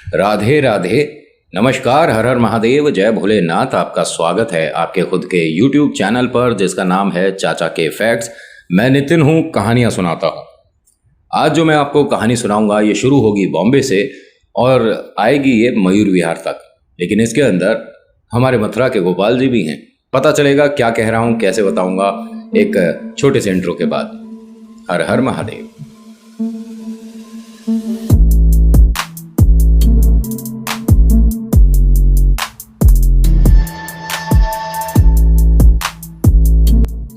राधे राधे, नमस्कार, हर हर महादेव, जय भोलेनाथ। आपका स्वागत है आपके खुद के YouTube चैनल पर जिसका नाम है चाचा के फैक्ट्स। मैं नितिन हूँ, कहानियाँ सुनाता हूँ। आज जो मैं आपको कहानी सुनाऊंगा ये शुरू होगी बॉम्बे से और आएगी ये मयूर विहार तक, लेकिन इसके अंदर हमारे मथुरा के गोपाल जी भी हैं। पता चलेगा क्या कह रहा हूँ, कैसे बताऊंगा एक छोटे से इंट्रो के बाद। हर हर महादेव।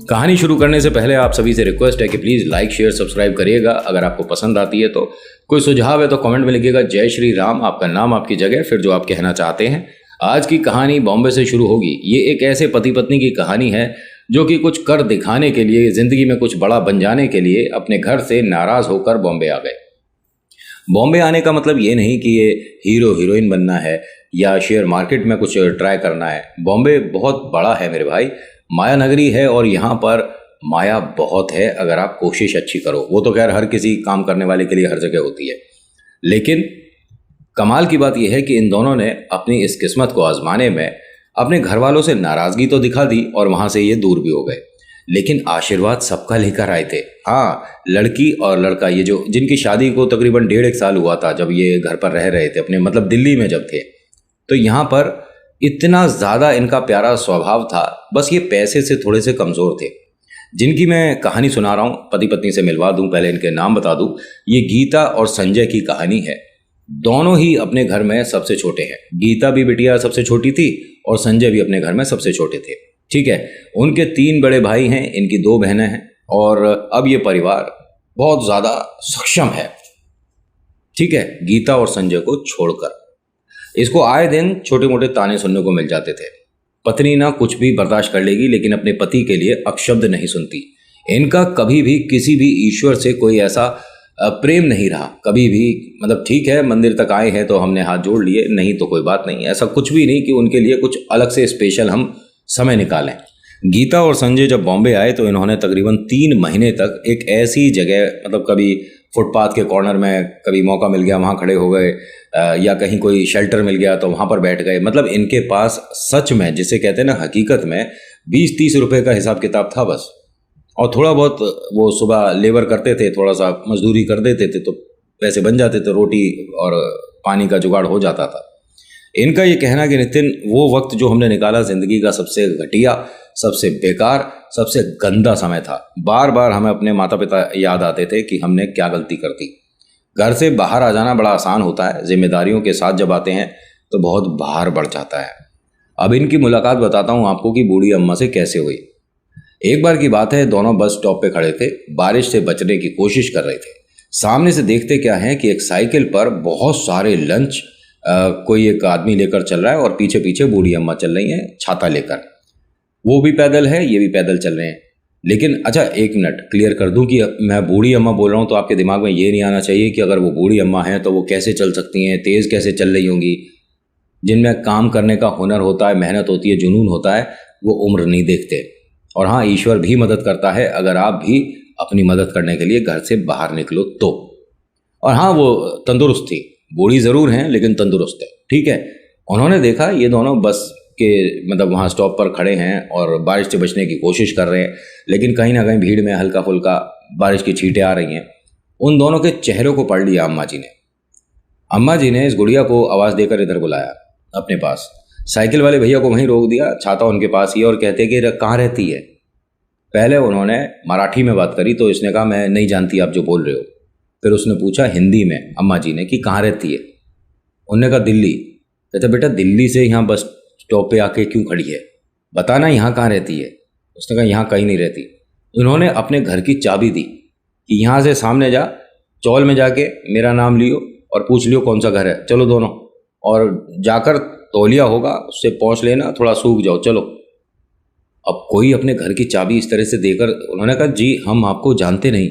कहानी शुरू करने से पहले आप सभी से रिक्वेस्ट है कि प्लीज़ लाइक शेयर सब्सक्राइब करिएगा। अगर आपको पसंद आती है तो कोई सुझाव है तो कमेंट में लिखिएगा जय श्री राम, आपका नाम आपकी जगह, फिर जो आप कहना चाहते हैं। आज की कहानी बॉम्बे से शुरू होगी। ये एक ऐसे पति पत्नी की कहानी है जो कि कुछ कर दिखाने के लिए, ज़िंदगी में कुछ बड़ा बन जाने के लिए अपने घर से नाराज़ होकर बॉम्बे आ गए। बॉम्बे आने का मतलब ये नहीं कि ये हीरो हीरोइन बनना है या शेयर मार्केट में कुछ ट्राई करना है। बॉम्बे बहुत बड़ा है मेरे भाई, माया नगरी है और यहाँ पर माया बहुत है अगर आप कोशिश अच्छी करो। वो तो खैर हर किसी काम करने वाले के लिए हर जगह होती है, लेकिन कमाल की बात यह है कि इन दोनों ने अपनी इस किस्मत को आजमाने में अपने घर वालों से नाराज़गी तो दिखा दी और वहाँ से ये दूर भी हो गए, लेकिन आशीर्वाद सबका लेकर आए थे। हाँ, लड़की और लड़का, ये जो जिनकी शादी को तकरीबन 1.5 साल हुआ था जब ये घर पर रह रहे थे अपने, मतलब दिल्ली में जब थे, तो यहाँ पर इतना ज़्यादा इनका प्यारा स्वभाव था। बस ये पैसे से थोड़े से कमज़ोर थे। जिनकी मैं कहानी सुना रहा हूँ, पति पत्नी से मिलवा दूँ, पहले इनके नाम बता दूँ। ये गीता और संजय की कहानी है। दोनों ही अपने घर में सबसे छोटे हैं। गीता भी बिटिया सबसे छोटी थी और संजय भी अपने घर में सबसे छोटे थे। ठीक है, उनके 3 बड़े भाई हैं, इनकी 2 बहनें हैं और अब ये परिवार बहुत ज़्यादा सक्षम है। ठीक है, गीता और संजय को छोड़कर इसको आए दिन छोटे मोटे ताने सुनने को मिल जाते थे। पत्नी ना कुछ भी बर्दाश्त कर लेगी लेकिन अपने पति के लिए अपशब्द नहीं सुनती। इनका कभी भी किसी भी ईश्वर से कोई ऐसा प्रेम नहीं रहा कभी भी। मतलब ठीक है, मंदिर तक आए हैं तो हमने हाथ जोड़ लिए, नहीं तो कोई बात नहीं, ऐसा कुछ भी नहीं कि उनके लिए कुछ अलग से स्पेशल हम समय निकालें। गीता और संजय जब बॉम्बे आए तो इन्होंने तकरीबन 3 महीने तक एक ऐसी जगह, मतलब कभी फुटपाथ के कॉर्नर में कभी मौका मिल गया वहाँ खड़े हो गए, या कहीं कोई शेल्टर मिल गया तो वहाँ पर बैठ गए। मतलब इनके पास सच में, जिसे कहते हैं ना, हकीकत में 20-30 रुपए का हिसाब किताब था बस। और थोड़ा बहुत वो सुबह लेबर करते थे, थोड़ा सा मजदूरी कर देते थे तो पैसे बन जाते थे, रोटी और पानी का जुगाड़ हो जाता था। इनका ये कहना कि नितिन, वो वक्त जो हमने निकाला ज़िंदगी का सबसे घटिया, सबसे बेकार, सबसे गंदा समय था। बार बार हमें अपने माता पिता याद आते थे कि हमने क्या गलती कर दी। घर से बाहर आ जाना बड़ा आसान होता है, जिम्मेदारियों के साथ जब आते हैं तो बहुत भार बढ़ जाता है। अब इनकी मुलाकात बताता हूँ आपको कि बूढ़ी अम्मा से कैसे हुई। एक बार की बात है, दोनों बस स्टॉप पे खड़े थे, बारिश से बचने की कोशिश कर रहे थे। सामने से देखते क्या है कि एक साइकिल पर बहुत सारे लंच कोई एक आदमी लेकर चल रहा है और पीछे पीछे बूढ़ी अम्मा चल रही हैं छाता लेकर। वो भी पैदल है, ये भी पैदल चल रहे हैं। लेकिन अच्छा, एक मिनट क्लियर कर दूं कि मैं बूढ़ी अम्मा बोल रहा हूं तो आपके दिमाग में ये नहीं आना चाहिए कि अगर वो बूढ़ी अम्मा हैं तो वो कैसे चल सकती हैं, तेज़ कैसे चल रही होंगी। जिनमें काम करने का हुनर होता है, मेहनत होती है, जुनून होता है, वो उम्र नहीं देखते। और हाँ, ईश्वर भी मदद करता है अगर आप भी अपनी मदद करने के लिए घर से बाहर निकलो तो। और हाँ, वो तंदुरुस्त थी, बूढ़ी ज़रूर हैं लेकिन तंदुरुस्त है। ठीक है, उन्होंने देखा ये दोनों बस के, मतलब वहाँ स्टॉप पर खड़े हैं और बारिश से बचने की कोशिश कर रहे हैं, लेकिन कहीं ना कहीं भीड़ में हल्का फुल्का बारिश की छींटें आ रही हैं। उन दोनों के चेहरों को पढ़ लिया अम्मा जी ने। अम्मा जी ने इस गुड़िया को आवाज़ देकर इधर बुलाया अपने पास। साइकिल वाले भैया को वहीं रोक दिया, छाता उनके पास ही, और कहते कि कहाँ रहती है। पहले उन्होंने मराठी में बात करी तो इसने कहा मैं नहीं जानती आप जो बोल रहे हो। फिर उसने पूछा हिंदी में अम्मा जी ने कि कहाँ रहती है। उन्होंने कहा दिल्ली। कहते बेटा, दिल्ली से यहाँ बस स्टॉप पे आके क्यों खड़ी है, बताना यहाँ कहाँ रहती है। उसने कहा यहाँ कहीं नहीं रहती। उन्होंने अपने घर की चाबी दी कि यहाँ से सामने जा, चौल में जाके मेरा नाम लियो और पूछ लियो कौन सा घर है, चलो दोनों, और जाकर तौलिया होगा उससे पहुँच लेना, थोड़ा सूख जाओ, चलो। अब कोई अपने घर की चाबी इस तरह से देकर, उन्होंने कहा जी हम आपको जानते नहीं।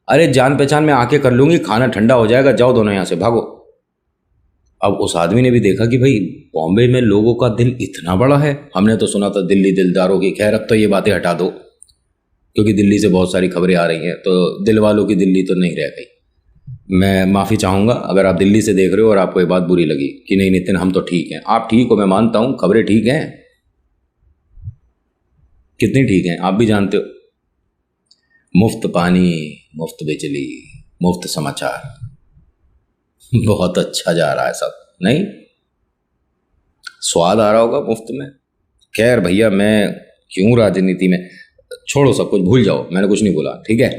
अरे जान पहचान में आके कर लूँगी, खाना ठंडा हो जाएगा, जाओ दोनों यहाँ से, भागो। अब उस आदमी ने भी देखा कि भाई बॉम्बे में लोगों का दिल इतना बड़ा है। हमने तो सुना था दिल्ली दिलदारों की, खैर अब तो ये बातें हटा दो क्योंकि दिल्ली से बहुत सारी खबरें आ रही हैं, तो दिल वालों की दिल्ली तो नहीं रह गई। मैं माफ़ी चाहूँगा अगर आप दिल्ली से देख रहे हो और आपको ये बात बुरी लगी कि नहीं नितिन हम तो ठीक हैं। आप ठीक हो, मैं मानता हूँ, खबरें ठीक हैं, कितनी ठीक हैं आप भी जानते हो। मुफ्त पानी, मुफ्त बिजली, मुफ्त समाचार, बहुत अच्छा जा रहा है सब, नहीं स्वाद आ रहा होगा मुफ्त में। खैर भैया मैं क्यों राजनीति में, छोड़ो सब कुछ भूल जाओ, मैंने कुछ नहीं बोला, ठीक है।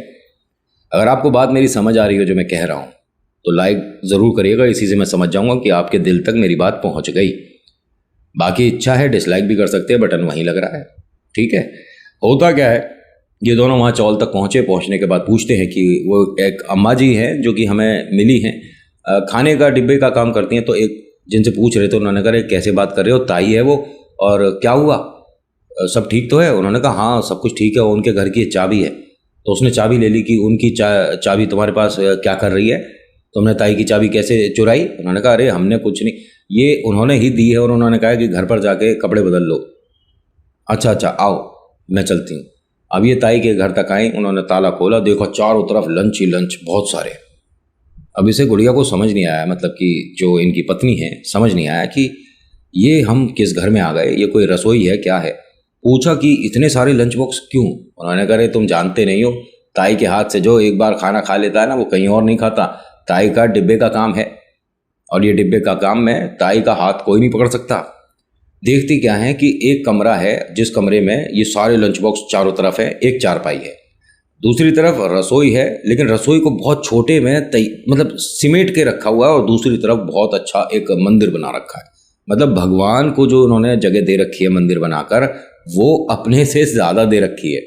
अगर आपको बात मेरी समझ आ रही हो जो मैं कह रहा हूँ तो लाइक ज़रूर करिएगा, इसी से मैं समझ जाऊँगा कि आपके दिल तक मेरी बात पहुँच गई। बाकी इच्छा है डिसलाइक भी कर सकते हैं, बटन वहीं लग रहा है, ठीक है। होता क्या है, ये दोनों वहाँ चौल तक पहुँचे, पहुँचने के बाद पूछते हैं कि वो एक अम्मा जी हैं जो कि हमें मिली हैं, खाने का डिब्बे का काम करती हैं। तो एक जिनसे पूछ रहे थे उन्होंने कहा कैसे बात कर रहे हो, ताई है वो, और क्या हुआ, सब ठीक तो है। उन्होंने कहा हाँ सब कुछ ठीक है, उनके घर की चाबी है। तो उसने चाबी ले ली कि उनकी चाबी तुम्हारे पास क्या कर रही है, तुमने ताई की चाबी कैसे चुराई। उन्होंने कहा अरे हमने कुछ नहीं, ये उन्होंने ही दी है और उन्होंने कहा कि घर पर जाके कपड़े बदल लो। अच्छा आओ मैं चलती हूँ। अब ये ताई के घर तक आई, उन्होंने ताला खोला, देखो चारों तरफ लंच ही लंच, बहुत सारे। अब इसे गुड़िया को समझ नहीं आया, मतलब कि जो इनकी पत्नी है समझ नहीं आया कि ये हम किस घर में आ गए, ये कोई रसोई है क्या है। पूछा कि इतने सारे लंच बॉक्स क्यों। उन्होंने कहा तुम जानते नहीं हो, ताई के हाथ से जो एक बार खाना खा लेता है ना वो कहीं और नहीं खाता। ताई का डिब्बे का काम है और ये डिब्बे का काम में ताई का हाथ कोई नहीं पकड़ सकता। देखती क्या है कि एक कमरा है जिस कमरे में ये सारे लंच बॉक्स चारों तरफ है, एक चारपाई है, दूसरी तरफ रसोई है, लेकिन रसोई को बहुत छोटे में मतलब सिमेट के रखा हुआ है, और दूसरी तरफ बहुत अच्छा एक मंदिर बना रखा है। मतलब भगवान को जो उन्होंने जगह दे रखी है मंदिर बनाकर, वो अपने से ज़्यादा दे रखी है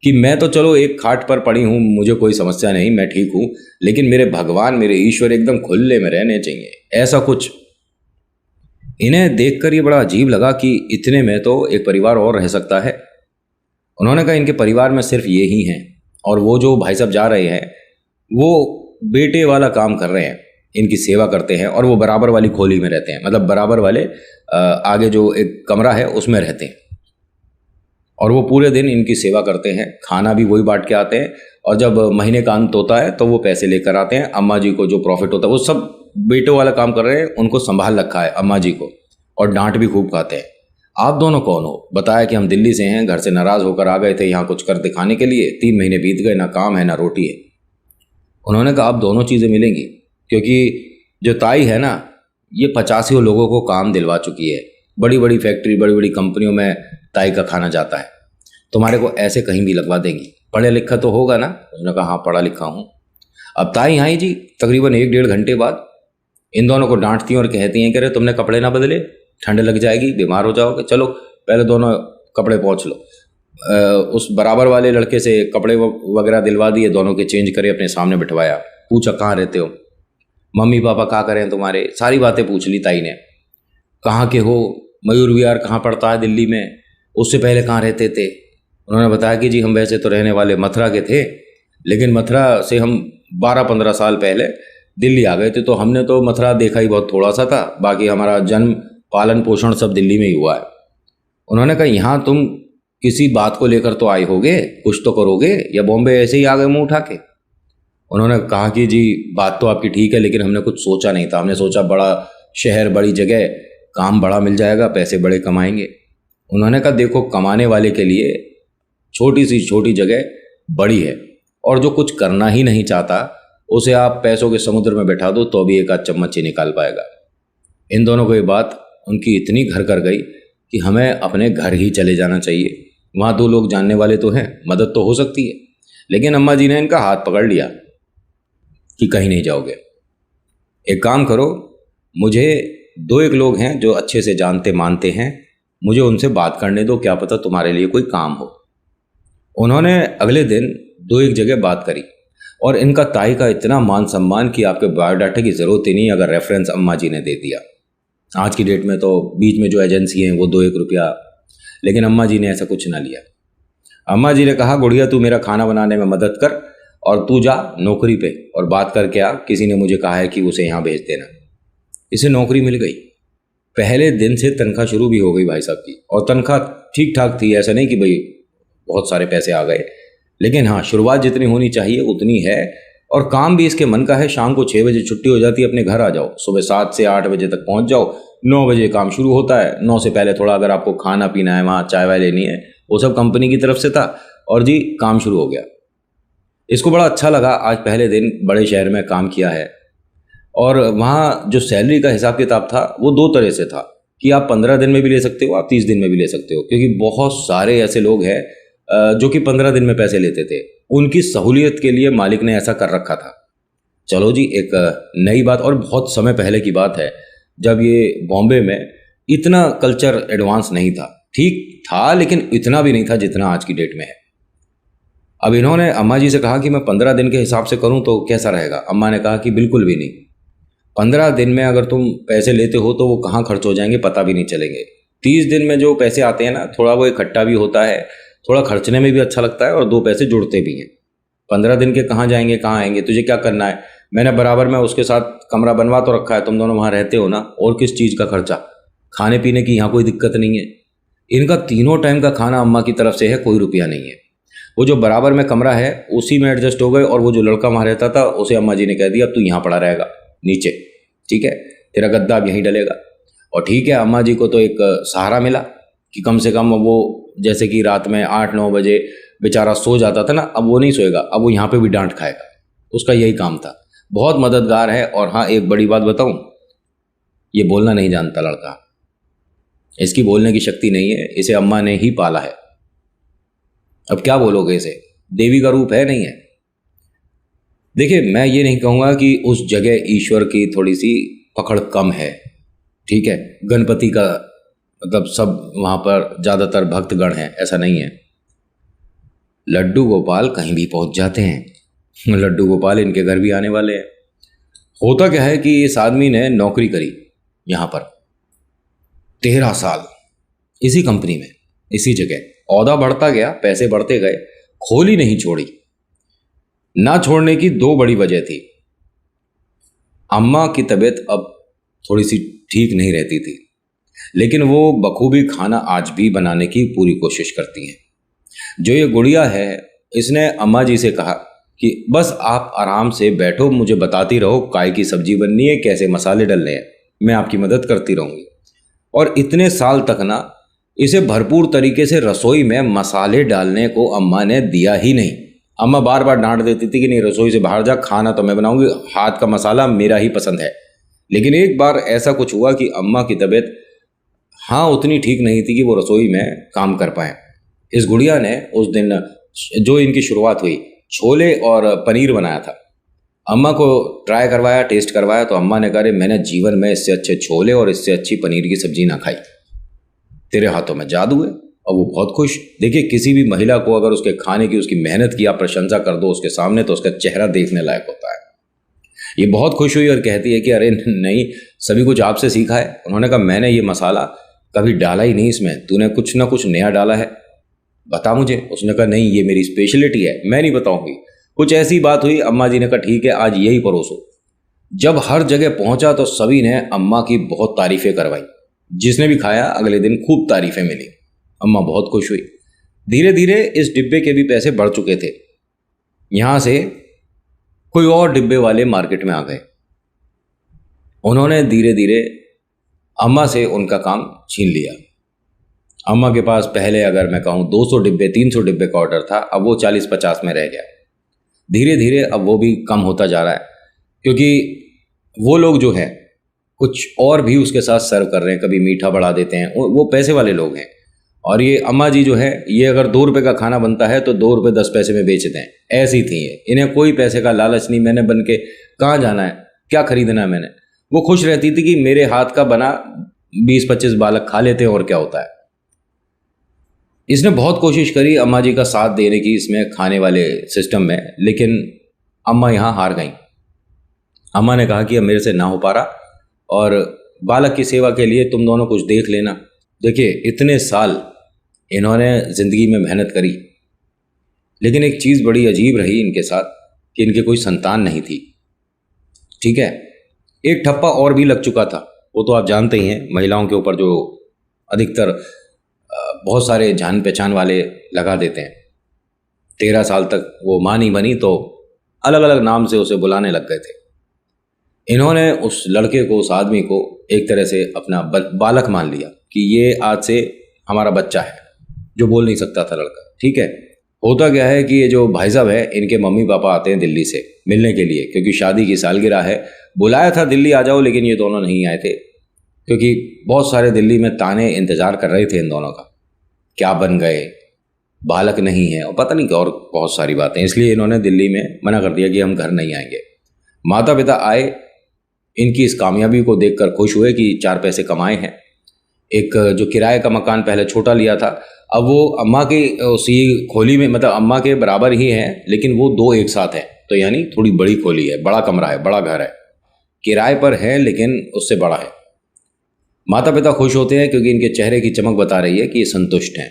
कि मैं तो चलो एक खाट पर पड़ी हूँ, मुझे कोई समस्या नहीं, मैं ठीक हूँ, लेकिन मेरे भगवान मेरे ईश्वर एकदम खुले में रहने चाहिए, ऐसा कुछ। इन्हें देखकर ये बड़ा अजीब लगा कि इतने में तो एक परिवार और रह सकता है। उन्होंने कहा इनके परिवार में सिर्फ ये ही हैं, और वो जो भाई साहब जा रहे हैं वो बेटे वाला काम कर रहे हैं, इनकी सेवा करते हैं, और वो बराबर वाली खोली में रहते हैं, मतलब बराबर वाले आगे जो एक कमरा है उसमें रहते हैं, और वो पूरे दिन इनकी सेवा करते हैं, खाना भी वही बांट के आते हैं, और जब महीने का अंत होता है तो वो पैसे लेकर आते हैं। अम्मा जी को जो प्रॉफिट होता है वो सब बेटों वाला काम कर रहे हैं, उनको संभाल रखा है अम्मा जी को, और डांट भी खूब खाते हैं। आप दोनों कौन हो। बताया कि हम दिल्ली से हैं, घर से नाराज़ होकर आ गए थे यहाँ कुछ कर दिखाने के लिए, 3 महीने बीत गए, ना काम है ना रोटी है। उन्होंने कहा आप दोनों चीज़ें मिलेंगी, क्योंकि जो ताई है ना ये 85 लोगों को काम दिलवा चुकी है, बड़ी बड़ी फैक्ट्री बड़ी बड़ी कंपनियों में ताई का खाना जाता है, तुम्हारे को ऐसे कहीं भी लगवा देंगी। पढ़े लिखा तो होगा ना। उन्होंने कहा हाँ पढ़ा लिखा हूँ। अब ताई आई जी तकरीबन 1-1.5 घंटे बाद इन दोनों को डांटती हैं और कहती हैं कि अरे तुमने कपड़े ना बदले, ठंड लग जाएगी, बीमार हो जाओगे, चलो पहले दोनों कपड़े पहुँच लो। उस बराबर वाले लड़के से कपड़े वगैरह दिलवा दिए, दोनों के चेंज करे, अपने सामने बिठवाया, पूछा कहाँ रहते हो, मम्मी पापा क्या करें तुम्हारे, सारी बातें पूछ ली ताई ने। कहाँ के हो, मयूर विहार कहाँ पड़ता है दिल्ली में, उससे पहले कहाँ रहते थे। उन्होंने बताया कि जी हम वैसे तो रहने वाले मथुरा के थे, लेकिन मथुरा से हम 12-15 साल पहले दिल्ली आ गए थे, तो हमने तो मथुरा देखा ही बहुत थोड़ा सा था, बाकी हमारा जन्म पालन पोषण सब दिल्ली में ही हुआ है। उन्होंने कहा यहाँ तुम किसी बात को लेकर तो आए होगे, कुछ तो करोगे, या बॉम्बे ऐसे ही आ गए मुंह उठा के। उन्होंने कहा कि जी बात तो आपकी ठीक है, लेकिन हमने कुछ सोचा नहीं था, हमने सोचा बड़ा शहर बड़ी जगह, काम बड़ा मिल जाएगा, पैसे बड़े कमाएंगे। उन्होंने कहा देखो कमाने वाले के लिए छोटी सी छोटी जगह बड़ी है, और जो कुछ करना ही नहीं चाहता उसे आप पैसों के समुद्र में बैठा दो तो भी एक आध चम्मच ही निकाल पाएगा। इन दोनों को ये बात उनकी इतनी घर कर गई कि हमें अपने घर ही चले जाना चाहिए, वहाँ 2 लोग जानने वाले तो हैं, मदद तो हो सकती है। लेकिन अम्मा जी ने इनका हाथ पकड़ लिया कि कहीं नहीं जाओगे, एक काम करो, मुझे 2-1 लोग हैं जो अच्छे से जानते मानते हैं, मुझे उनसे बात करने दो, क्या पता तुम्हारे लिए कोई काम हो। उन्होंने अगले दिन 2-1 जगह बात करी, और इनका ताई का इतना मान सम्मान कि आपके बायोडाटा की ज़रूरत ही नहीं, अगर रेफरेंस अम्मा जी ने दे दिया। आज की डेट में तो बीच में जो एजेंसी हैं वो 2-1 रुपया, लेकिन अम्मा जी ने ऐसा कुछ ना लिया। अम्मा जी ने कहा गुड़िया तू मेरा खाना बनाने में मदद कर, और तू जा नौकरी पे और बात करके आ, किसी ने मुझे कहा है कि उसे यहाँ भेज देना। इसे नौकरी मिल गई, पहले दिन से तनख्वाह शुरू भी हो गई भाई साहब की, और तनख्वाह ठीक ठाक थी, ऐसा नहीं कि भाई बहुत सारे पैसे आ गए, लेकिन हाँ शुरुआत जितनी होनी चाहिए उतनी है। और काम भी इसके मन का है। शाम को 6 बजे छुट्टी हो जाती है, अपने घर आ जाओ, सुबह 7 से 8 बजे तक पहुंच जाओ, 9 बजे काम शुरू होता है। 9 से पहले थोड़ा अगर आपको खाना पीना है, वहाँ चाय वाय लेनी है, वो सब कंपनी की तरफ से था, और जी काम शुरू हो गया। इसको बड़ा अच्छा लगा, आज पहले दिन बड़े शहर में काम किया है। और वहाँ जो सैलरी का हिसाब किताब था वो 2 तरह से था कि आप 15 दिन में भी ले सकते हो, आप 30 दिन में भी ले सकते हो, क्योंकि बहुत सारे ऐसे लोग हैं जो कि 15 दिन में पैसे लेते थे। उनकी सहूलियत के लिए मालिक ने ऐसा कर रखा था। चलो जी, एक नई बात, और बहुत समय पहले की बात है जब ये बॉम्बे में इतना कल्चर एडवांस नहीं था। ठीक था लेकिन इतना भी नहीं था जितना आज की डेट में है। अब इन्होंने अम्मा जी से कहा कि मैं 15 दिन के हिसाब से करूं तो कैसा रहेगा। अम्मा ने कहा कि बिल्कुल भी नहीं, 15 दिन में अगर तुम पैसे लेते हो तो वो कहाँ खर्च हो जाएंगे पता भी नहीं चलेंगे। 30 दिन में जो पैसे आते हैं ना, थोड़ा वो इकट्ठा भी होता है, थोड़ा खर्चने में भी अच्छा लगता है और 2 पैसे जुड़ते भी हैं। 15 दिन के कहाँ जाएंगे, कहाँ आएंगे, तुझे क्या करना है। मैंने बराबर में उसके साथ कमरा बनवा तो रखा है, तुम दोनों वहाँ रहते हो ना, और किस चीज़ का खर्चा, खाने पीने की यहाँ कोई दिक्कत नहीं है। इनका तीनों टाइम का खाना अम्मा की तरफ से है, कोई रुपया नहीं है। वो जो बराबर में कमरा है उसी में एडजस्ट हो गए, और वो जो लड़का वहाँ रहता था उसे अम्मा जी ने कह दिया अब तू यहाँ पड़ा रहेगा नीचे, ठीक है, तेरा गद्दा अब यहीं डलेगा। और ठीक है, अम्मा जी को तो एक सहारा मिला कि कम से कम वो, जैसे कि रात में 8-9 बजे बेचारा सो जाता था ना, अब वो नहीं सोएगा, अब वो यहाँ पे भी डांट खाएगा। उसका यही काम था। बहुत मददगार है। और हाँ, एक बड़ी बात बताऊं, ये बोलना नहीं जानता लड़का, इसकी बोलने की शक्ति नहीं है, इसे अम्मा ने ही पाला है। अब क्या बोलोगे इसे, देवी का रूप है नहीं है। देखिए, मैं ये नहीं कहूँगा कि उस जगह ईश्वर की थोड़ी सी पकड़ कम है, ठीक है, गणपति का मतलब सब वहाँ पर ज़्यादातर भक्तगण हैं, ऐसा नहीं है। लड्डू गोपाल कहीं भी पहुँच जाते हैं, लड्डू गोपाल इनके घर भी आने वाले हैं। होता क्या है कि इस आदमी ने नौकरी करी यहाँ पर 13 साल, इसी कंपनी में, इसी जगह, औहदा बढ़ता गया, पैसे बढ़ते गए, खोली नहीं छोड़ी। ना छोड़ने की 2 बड़ी वजह थी। अम्मा की तबीयत अब थोड़ी सी ठीक नहीं रहती थी, लेकिन वो बखूबी खाना आज भी बनाने की पूरी कोशिश करती हैं। जो ये गुड़िया है, इसने अम्मा जी से कहा कि बस आप आराम से बैठो, मुझे बताती रहो काय की सब्जी बननी है, कैसे मसाले डलने हैं, मैं आपकी मदद करती रहूँगी। और इतने साल तक ना इसे भरपूर तरीके से रसोई में मसाले डालने को अम्मा ने दिया ही नहीं। अम्मा बार बार डांट देती थी कि नहीं, रसोई से बाहर जा, खाना तो मैं बनाऊंगी, हाथ का मसाला मेरा ही पसंद है। लेकिन एक बार ऐसा कुछ हुआ कि अम्मा की तबीयत हाँ उतनी ठीक नहीं थी कि वो रसोई में काम कर पाए। इस गुड़िया ने उस दिन जो इनकी शुरुआत हुई, छोले और पनीर बनाया था। अम्मा को ट्राई करवाया, टेस्ट करवाया, तो अम्मा ने कहा अरे मैंने जीवन में इससे अच्छे छोले और इससे अच्छी पनीर की सब्जी ना खाई, तेरे हाथों में जादू है। और वो बहुत खुश। देखिए, किसी भी महिला को अगर उसके खाने की, उसकी मेहनत की आप प्रशंसा कर दो उसके सामने, तो उसका चेहरा देखने लायक होता है। ये बहुत खुश हुई और कहती है कि अरे नहीं, सभी कुछ आपसे सीखा है। उन्होंने कहा मैंने ये मसाला कभी डाला ही नहीं, इसमें तूने कुछ ना कुछ नया डाला है, बता मुझे। उसने कहा नहीं, ये मेरी स्पेशलिटी है, मैं नहीं बताऊंगी। कुछ ऐसी बात हुई। अम्मा जी ने कहा ठीक है, आज यही परोसो। जब हर जगह पहुंचा तो सभी ने अम्मा की बहुत तारीफें करवाई। जिसने भी खाया अगले दिन खूब तारीफें मिली। अम्मा बहुत खुश हुई। धीरे धीरे इस डिब्बे के भी पैसे बढ़ चुके थे। यहां से कोई और डिब्बे वाले मार्केट में आ गए। उन्होंने धीरे धीरे अम्मा से उनका काम छीन लिया। अम्मा के पास पहले अगर मैं कहूँ 200 डिब्बे 300 डिब्बे का ऑर्डर था, अब वो 40-50 में रह गया। धीरे धीरे अब वो भी कम होता जा रहा है, क्योंकि वो लोग जो है कुछ और भी उसके साथ सर्व कर रहे हैं, कभी मीठा बढ़ा देते हैं, वो पैसे वाले लोग हैं। और ये अम्मा जी जो है, ये अगर 2 रुपये का खाना बनता है तो 2 रुपये 10 पैसे में बेचते हैं। ऐसी थी ये, इन्हें कोई पैसे का लालच नहीं। मैंने बन के कहाँ जाना है, क्या खरीदना है मैंने। वो खुश रहती थी कि मेरे हाथ का बना 20-25 बालक खा लेते हैं, और क्या होता है। इसने बहुत कोशिश करी अम्मा जी का साथ देने की इसमें खाने वाले सिस्टम में, लेकिन अम्मा यहाँ हार गई। अम्मा ने कहा कि अब मेरे से ना हो पा रहा, और बालक की सेवा के लिए तुम दोनों कुछ देख लेना। देखिए, इतने साल इन्होंने ज़िंदगी में मेहनत करी, लेकिन एक चीज़ बड़ी अजीब रही इनके साथ कि इनके कोई संतान नहीं थी। ठीक है, एक ठप्पा और भी लग चुका था। वो तो आप जानते ही हैं, महिलाओं के ऊपर जो अधिकतर बहुत सारे जान पहचान वाले लगा देते हैं। 13 साल तक वो माँ नहीं बनी तो अलग अलग नाम से उसे बुलाने लग गए थे। इन्होंने उस लड़के को, उस आदमी को एक तरह से अपना बालक मान लिया कि ये आज से हमारा बच्चा है, जो बोल नहीं सकता था लड़का। ठीक है, होता क्या है कि ये जो भाई साहब है, इनके मम्मी पापा आते हैं दिल्ली से मिलने के लिए, क्योंकि शादी की सालगिरह है। बुलाया था दिल्ली आ जाओ, लेकिन ये दोनों नहीं आए थे, क्योंकि बहुत सारे दिल्ली में ताने इंतजार कर रहे थे इन दोनों का, क्या बन गए, बालक नहीं है, और पता नहीं क्या और बहुत सारी बातें। इसलिए इन्होंने दिल्ली में मना कर दिया कि हम घर नहीं आएंगे। माता पिता आए, इनकी इस कामयाबी को देखकर खुश हुए कि 4 पैसे कमाए हैं। एक जो किराए का मकान पहले छोटा लिया था, अब वो अम्मा की उसी खोली में, मतलब अम्मा के बराबर ही है, लेकिन वो 2 एक साथ है, तो यानी थोड़ी बड़ी खोली है, बड़ा कमरा है, बड़ा घर है, किराए पर है लेकिन उससे बड़ा है। माता पिता खुश होते हैं क्योंकि इनके चेहरे की चमक बता रही है कि ये संतुष्ट हैं।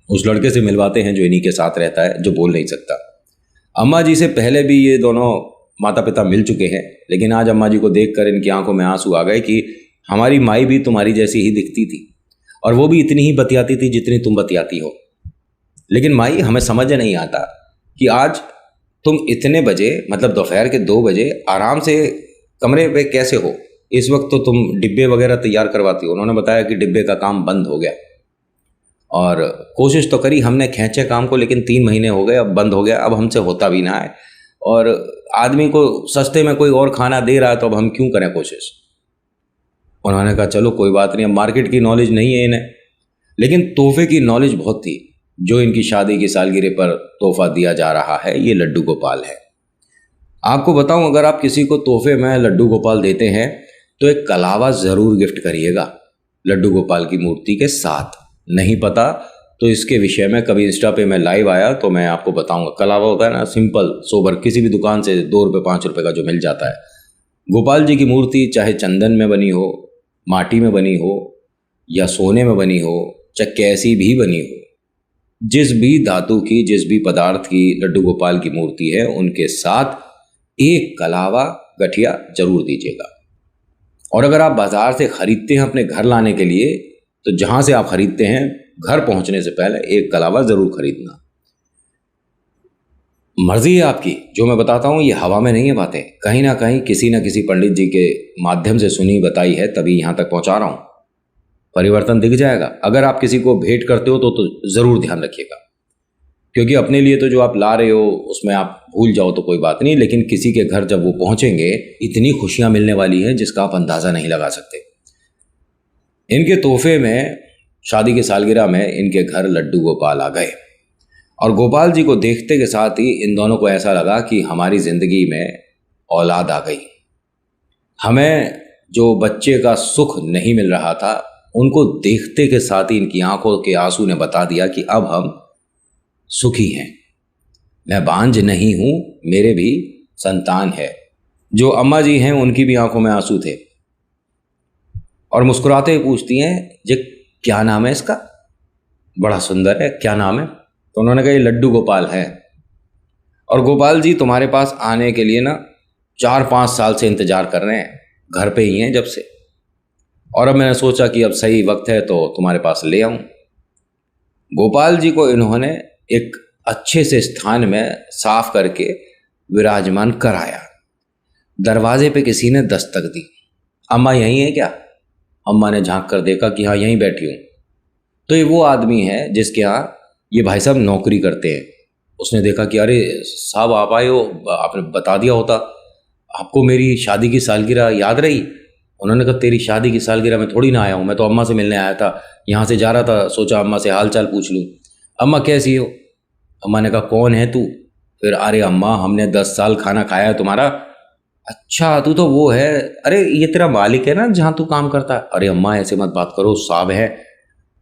उस लड़के से मिलवाते हैं जो इन्हीं के साथ रहता है, जो बोल नहीं सकता। अम्मा जी से पहले भी ये दोनों माता पिता मिल चुके हैं, लेकिन आज अम्मा जी को देखकर इनकी आंखों में आंसू आ गए कि हमारी माई भी तुम्हारी जैसी ही दिखती थी, और वो भी इतनी ही बतियाती थी जितनी तुम बतियाती हो। लेकिन माई, हमें समझ नहीं आता कि आज तुम इतने बजे, मतलब दोपहर के 2 बजे आराम से कमरे पे कैसे हो। इस वक्त तो तुम डिब्बे वगैरह तैयार करवाती हो। उन्होंने बताया कि डिब्बे का काम बंद हो गया, और कोशिश तो करी हमने, खींचे काम को, लेकिन 3 महीने हो गए, अब बंद हो गया, अब हमसे होता भी ना है। और आदमी को सस्ते में कोई और खाना दे रहा है तो अब हम क्यों करें कोशिश। उन्होंने कहा चलो कोई बात नहीं, अब मार्केट की नॉलेज नहीं है इन्हें, लेकिन तोहफे की नॉलेज बहुत थी। जो इनकी शादी की सालगिरह पर तोहफा दिया जा रहा है, ये लड्डू गोपाल है। आपको बताऊं, अगर आप किसी को तोहफे में लड्डू गोपाल देते हैं तो एक कलावा ज़रूर गिफ्ट करिएगा लड्डू गोपाल की मूर्ति के साथ। नहीं पता तो इसके विषय में कभी इंस्टा पे मैं लाइव आया तो मैं आपको बताऊंगा। कलावा होता है ना, सिंपल सोबर, किसी भी दुकान से 2 रुपये 5 रुपये का जो मिल जाता है। गोपाल जी की मूर्ति चाहे चंदन में बनी हो, माटी में बनी हो, या सोने में बनी हो, चाहे कैसी भी बनी हो, जिस भी धातु की, जिस भी पदार्थ की लड्डू गोपाल की मूर्ति है, उनके साथ एक कलावा गठिया जरूर दीजिएगा। और अगर आप बाजार से खरीदते हैं अपने घर लाने के लिए, तो जहां से आप खरीदते हैं घर पहुंचने से पहले एक कलावा जरूर खरीदना। मर्जी है आपकी, जो मैं बताता हूं ये हवा में नहीं है बातें, कहीं ना कहीं किसी ना किसी पंडित जी के माध्यम से सुनी बताई है, तभी यहां तक पहुंचा रहा हूं। परिवर्तन दिख जाएगा। अगर आप किसी को भेंट करते हो तो जरूर ध्यान रखिएगा, क्योंकि अपने लिए तो जो आप ला रहे हो उसमें आप भूल जाओ तो कोई बात नहीं, लेकिन किसी के घर जब वो पहुंचेंगे, इतनी खुशियां मिलने वाली है जिसका आप अंदाजा नहीं लगा सकते। इनके तोहफे में, शादी की सालगिरह में, इनके घर लड्डू गोपाल आ गए, और गोपाल जी को देखते के साथ ही इन दोनों को ऐसा लगा कि हमारी जिंदगी में औलाद आ गई। हमें जो बच्चे का सुख नहीं मिल रहा था, उनको देखते के साथ ही इनकी आंखों के आंसू ने बता दिया कि अब हम सुखी हैं, मैं बांझ नहीं हूं, मेरे भी संतान है। जो अम्मा जी हैं उनकी भी आंखों में आंसू थे, और मुस्कुराते हुए पूछती हैं, ये क्या नाम है इसका, बड़ा सुंदर है, क्या नाम है। तो उन्होंने कहा ये लड्डू गोपाल है। और गोपाल जी तुम्हारे पास आने के लिए ना 4-5 साल से इंतजार कर रहे हैं, घर पे ही हैं जब से, और अब मैंने सोचा कि अब सही वक्त है तो तुम्हारे पास ले आऊं। गोपाल जी को इन्होंने एक अच्छे से स्थान में साफ करके विराजमान कराया। दरवाजे पे किसी ने दस्तक दी, अम्मा यहीं है क्या। अम्मा ने झांक कर देखा कि हाँ यहीं बैठी हूं। तो ये वो आदमी है जिसके यहाँ ये भाई साहब नौकरी करते हैं। उसने देखा कि अरे साहब आप आए हो, आपने बता दिया होता, आपको मेरी शादी की सालगिरह याद रही। उन्होंने कहा तेरी शादी की सालगिरह में थोड़ी ना आया हूँ, मैं तो अम्मा से मिलने आया था, यहाँ से जा रहा था, सोचा अम्मा से हाल चाल पूछ लूँ। अम्मा कैसी हो। अम्मा ने कहा कौन है तू। फिर अरे अम्मा हमने 10 साल खाना खाया है तुम्हारा। अच्छा तू तो वो है, अरे ये तेरा मालिक है ना जहाँ तू काम करता है। अरे अम्मा ऐसे मत बात करो, साहब है।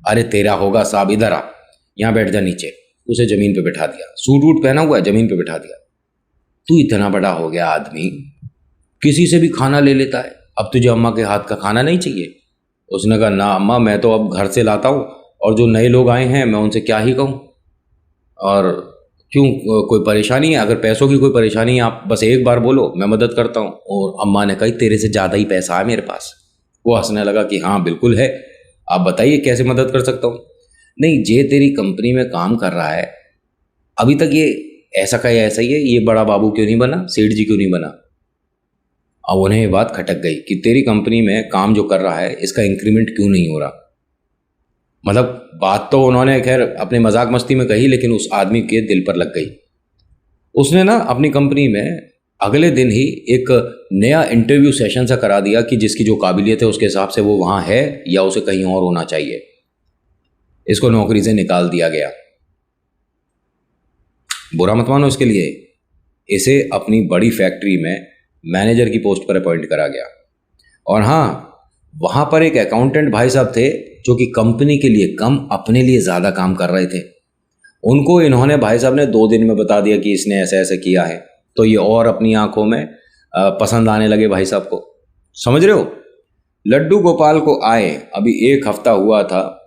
अरे तेरा होगा साहब, इधर आ, यहाँ बैठ जा नीचे। उसे जमीन पे बैठा दिया, सूट वूट पहना हुआ है, जमीन पे बैठा दिया। तू इतना बड़ा हो गया आदमी, किसी से भी खाना ले लेता है, अब तुझे अम्मा के हाथ का खाना नहीं चाहिए। उसने कहा ना अम्मा, मैं तो अब घर से लाता हूँ, और जो नए लोग आए हैं मैं उनसे क्या ही कहूँ। और क्यों, कोई परेशानी है? अगर पैसों की कोई परेशानी है आप बस एक बार बोलो, मैं मदद करता हूँ। और अम्मा ने कहा तेरे से ज़्यादा ही पैसा है मेरे पास। वो हंसने लगा कि हाँ बिल्कुल है, आप बताइए कैसे मदद कर सकता हूँ। नहीं, जे तेरी कंपनी में काम कर रहा है, अभी तक ये ऐसा का ऐसा ही है, ये बड़ा बाबू क्यों नहीं बना, सेठ जी क्यों नहीं बना। अब उन्हें ये बात खटक गई कि तेरी कंपनी में काम जो कर रहा है इसका इंक्रीमेंट क्यों नहीं हो रहा। मतलब बात तो उन्होंने खैर अपने मजाक मस्ती में कही, लेकिन उस आदमी के दिल पर लग गई। उसने ना अपनी कंपनी में अगले दिन ही एक नया इंटरव्यू सेशन सा करा दिया कि जिसकी जो काबिलियत है उसके हिसाब से वो वहाँ है या उसे कहीं और होना चाहिए। इसको नौकरी से निकाल दिया गया। बुरा मत मानो इसके लिए। इसे अपनी बड़ी फैक्ट्री में मैनेजर की पोस्ट पर अपॉइंट करा गया। और हाँ, वहाँ पर एक अकाउंटेंट भाई साहब थे जो कि कंपनी के लिए कम अपने लिए ज़्यादा काम कर रहे थे। उनको इन्होंने, भाई साहब ने 2 दिन में बता दिया कि इसने ऐसे ऐसे किया है, तो ये और अपनी आंखों में पसंद आने लगे भाई साहब को। समझ रहे हो। लड्डू गोपाल को आए अभी 1 हफ्ता हुआ था,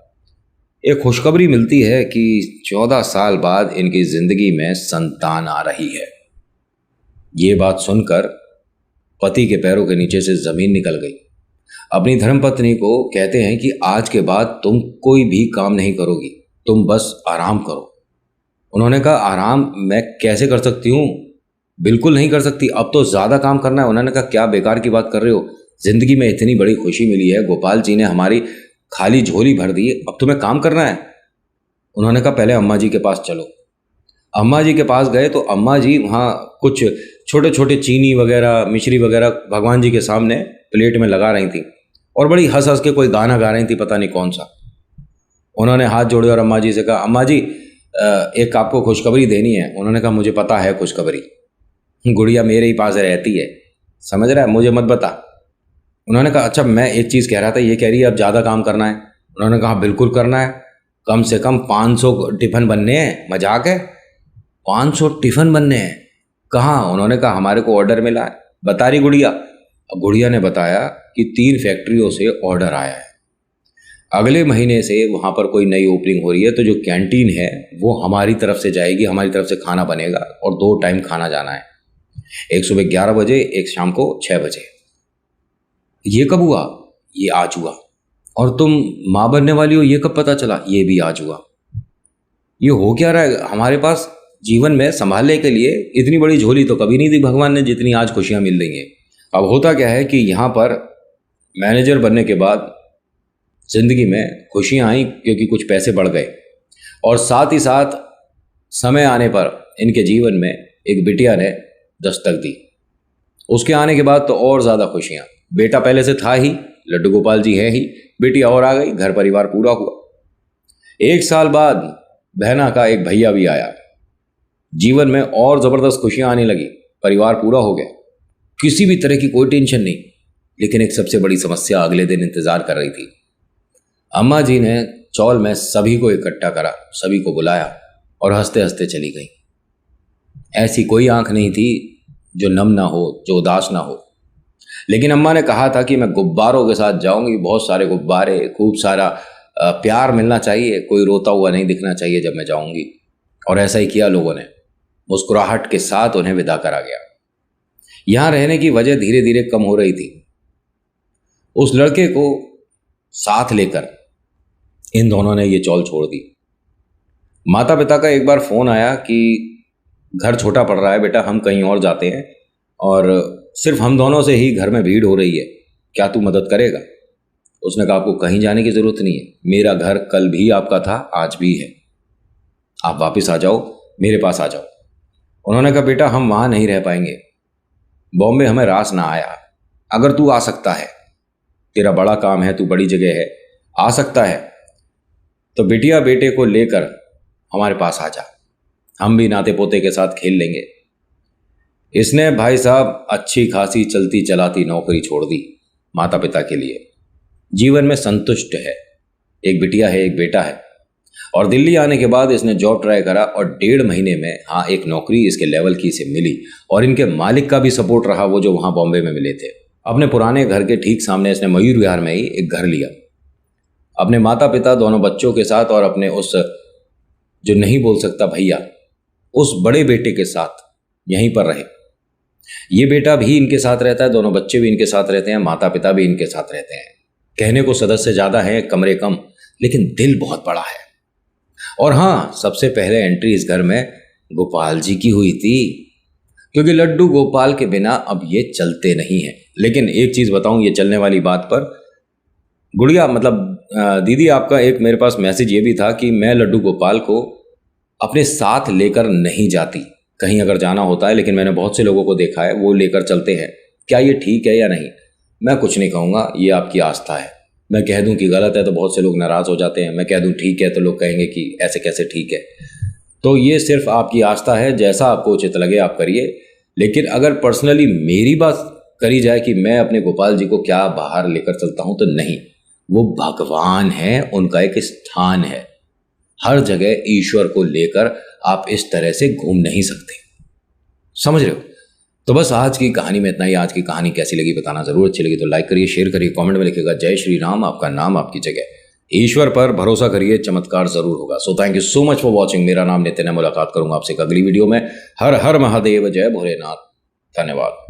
एक खुशखबरी मिलती है कि 14 साल बाद इनकी जिंदगी में संतान आ रही है। ये बात सुनकर पति के पैरों के नीचे से जमीन निकल गई। अपनी धर्मपत्नी को कहते हैं कि आज के बाद तुम कोई भी काम नहीं करोगी, तुम बस आराम करो। उन्होंने कहा आराम मैं कैसे कर सकती हूँ, बिल्कुल नहीं कर सकती, अब तो ज़्यादा काम करना है। उन्होंने कहा क्या बेकार की बात कर रहे हो, जिंदगी में इतनी बड़ी खुशी मिली है, गोपाल जी ने हमारी खाली झोली भर दी, अब तुम्हें काम करना है। उन्होंने कहा पहले अम्मा जी के पास चलो। अम्मा जी के पास गए तो अम्मा जी वहाँ कुछ छोटे छोटे चीनी वगैरह मिश्री वगैरह भगवान जी के सामने प्लेट में लगा रही थी और बड़ी हंस हंस के कोई गाना गा रही थी, पता नहीं कौन सा। उन्होंने हाथ जोड़े और अम्मा जी से कहा अम्मा जी एक आपको खुशखबरी देनी है। उन्होंने कहा मुझे पता है खुशखबरी, गुड़िया मेरे ही पास रहती है, समझ रहा है, मुझे मत बता। उन्होंने कहा अच्छा मैं एक चीज़ कह रहा था, ये कह रही है अब ज़्यादा काम करना है। उन्होंने कहा बिल्कुल करना है, कम से कम 500 टिफ़िन बनने हैं। मजाक है, 500 टिफ़िन बनने हैं। कहाँ? उन्होंने कहा हमारे को ऑर्डर मिला है। बता रही गुड़िया। अब गुड़िया ने बताया कि 3 फैक्ट्रियों से ऑर्डर आया है, अगले महीने से वहाँ पर कोई नई ओपनिंग हो रही है, तो जो कैंटीन है वो हमारी तरफ से जाएगी, हमारी तरफ से खाना बनेगा और 2 टाइम खाना जाना है, एक सुबह 11 बजे, एक शाम को 6 बजे। ये कब हुआ? ये आज हुआ। और तुम माँ बनने वाली हो, ये कब पता चला? ये भी आज हुआ। ये हो क्या रहा है हमारे पास? जीवन में संभालने के लिए इतनी बड़ी झोली तो कभी नहीं दी भगवान ने जितनी आज खुशियां मिल रही हैं। अब होता क्या है कि यहाँ पर मैनेजर बनने के बाद जिंदगी में खुशियां आई क्योंकि कुछ पैसे बढ़ गए, और साथ ही साथ समय आने पर इनके जीवन में एक बिटिया ने दस्तक दी। उसके आने के बाद तो और ज़्यादा खुशियाँ। बेटा पहले से था ही, लड्डू गोपाल जी है ही, बेटिया और आ गई, घर परिवार पूरा हुआ। 1 साल बाद बहना का एक भैया भी आया। जीवन में और ज़बरदस्त खुशियाँ आने लगी, परिवार पूरा हो गया, किसी भी तरह की कोई टेंशन नहीं। लेकिन एक सबसे बड़ी समस्या अगले दिन इंतज़ार कर रही थी। अम्मा जी ने चौल में सभी को इकट्ठा करा, सभी को बुलाया और हंसते हंसते चली गई। ऐसी कोई आंख नहीं थी जो नम ना हो, जो उदास ना हो। लेकिन अम्मा ने कहा था कि मैं गुब्बारों के साथ जाऊंगी, बहुत सारे गुब्बारे, खूब सारा प्यार मिलना चाहिए, कोई रोता हुआ नहीं दिखना चाहिए जब मैं जाऊंगी। और ऐसा ही किया लोगों ने, मुस्कुराहट के साथ उन्हें विदा करा गया। यहाँ रहने की वजह धीरे धीरे कम हो रही थी। उस लड़के को साथ लेकर इन दोनों ने ये चौल छोड़ दी। माता पिता का एक बार फोन आया कि घर छोटा पड़ रहा है बेटा, हम कहीं और जाते हैं और सिर्फ हम दोनों से ही घर में भीड़ हो रही है, क्या तू मदद करेगा? उसने कहा आपको कहीं जाने की ज़रूरत नहीं है, मेरा घर कल भी आपका था, आज भी है, आप वापस आ जाओ, मेरे पास आ जाओ। उन्होंने कहा बेटा हम वहाँ नहीं रह पाएंगे, बॉम्बे हमें रास ना आया, अगर तू आ सकता है, तेरा बड़ा काम है, तू बड़ी जगह है, आ सकता है तो बिटिया बेटे को लेकर हमारे पास आ जा, हम भी नाते पोते के साथ खेल लेंगे। इसने भाई साहब अच्छी खासी चलती चलाती नौकरी छोड़ दी माता पिता के लिए। जीवन में संतुष्ट है, एक बिटिया है, एक बेटा है। और दिल्ली आने के बाद इसने जॉब ट्राई करा और 1.5 महीने में हाँ एक नौकरी इसके लेवल की इसे मिली, और इनके मालिक का भी सपोर्ट रहा, वो जो वहाँ बॉम्बे में मिले थे। अपने पुराने घर के ठीक सामने इसने मयूर विहार में ही एक घर लिया, अपने माता पिता दोनों बच्चों के साथ और अपने उस जो नहीं बोल सकता भैया, उस बड़े बेटे के साथ यहीं पर रहे। ये बेटा भी इनके साथ रहता है, दोनों बच्चे भी इनके साथ रहते हैं, माता पिता भी इनके साथ रहते हैं। कहने को सदस्य ज़्यादा हैं, कमरे कम, लेकिन दिल बहुत बड़ा है। और हाँ, सबसे पहले एंट्री इस घर में गोपाल जी की हुई थी, क्योंकि लड्डू गोपाल के बिना अब ये चलते नहीं हैं। लेकिन एक चीज़ बताऊं, ये चलने वाली बात पर गुड़िया मतलब दीदी, आपका एक मेरे पास मैसेज ये भी था कि मैं लड्डू गोपाल को अपने साथ लेकर नहीं जाती कहीं अगर जाना होता है, लेकिन मैंने बहुत से लोगों को देखा है वो लेकर चलते हैं। क्या ये ठीक है या नहीं? मैं कुछ नहीं कहूँगा, ये आपकी आस्था है। मैं कह दूं कि गलत है तो बहुत से लोग नाराज़ हो जाते हैं, मैं कह दूं ठीक है तो लोग कहेंगे कि ऐसे कैसे ठीक है। तो ये सिर्फ आपकी आस्था है, जैसा आपको उचित लगे आप करिए। लेकिन अगर पर्सनली मेरी बात करी जाए कि मैं अपने गोपाल जी को क्या बाहर लेकर चलता हूँ, तो नहीं। वो भगवान है, उनका एक स्थान है। हर जगह ईश्वर को लेकर आप इस तरह से घूम नहीं सकते, समझ रहे हो? तो बस आज की कहानी में इतना ही। आज की कहानी कैसी लगी बताना जरूर। अच्छी लगी तो लाइक करिए, शेयर करिए, कमेंट में लिखिएगा जय श्री राम, आपका नाम आपकी जगह। ईश्वर पर भरोसा करिए, चमत्कार जरूर होगा। So thank you so much for watching. मेरा नाम नितिन है, मुलाकात करूंगा आपसे एक अगली वीडियो में। हर हर महादेव, जय भोलेनाथ, धन्यवाद।